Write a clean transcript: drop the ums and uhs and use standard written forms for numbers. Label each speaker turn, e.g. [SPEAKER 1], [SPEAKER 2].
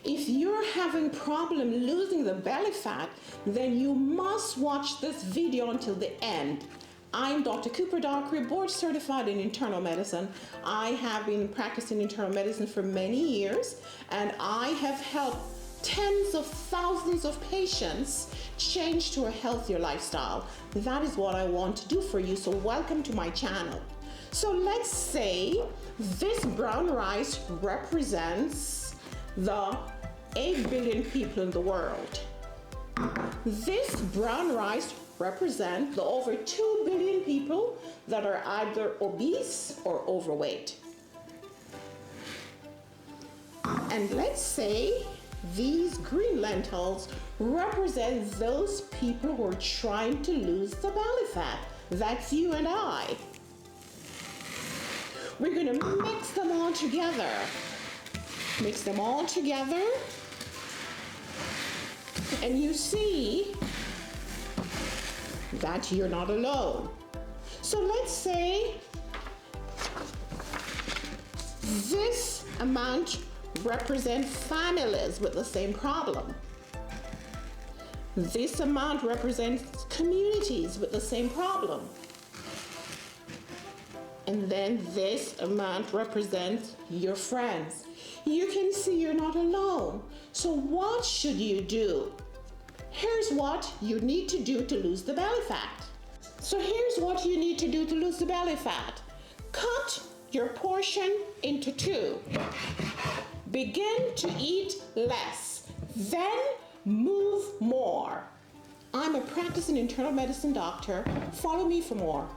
[SPEAKER 1] If you're having problem losing the belly fat, then you must watch this video until the end. I'm Dr. Cooper Dockery, board certified in internal medicine. I have been practicing internal medicine for many years, and I have helped tens of thousands of patients change to a healthier lifestyle. That is what I want to do for you, so welcome to my channel. So let's say this brown rice represents the 8 billion people in the world. This brown rice represents the over 2 billion people that are either obese or overweight. And let's say these green lentils represent those people who are trying to lose the belly fat. That's you and I. We're going to mix them all together. Mix them all together. And you see that you're not alone. So let's say this amount represents families with the same problem. This amount represents communities with the same problem. And then this amount represents your friends. You can see you're not alone. So what should you do? Here's what you need to do to lose the belly fat. So here's what you need to do to lose the belly fat. Cut your portion into 2. Begin to eat less, then move more. I'm a practicing internal medicine doctor. Follow me for more.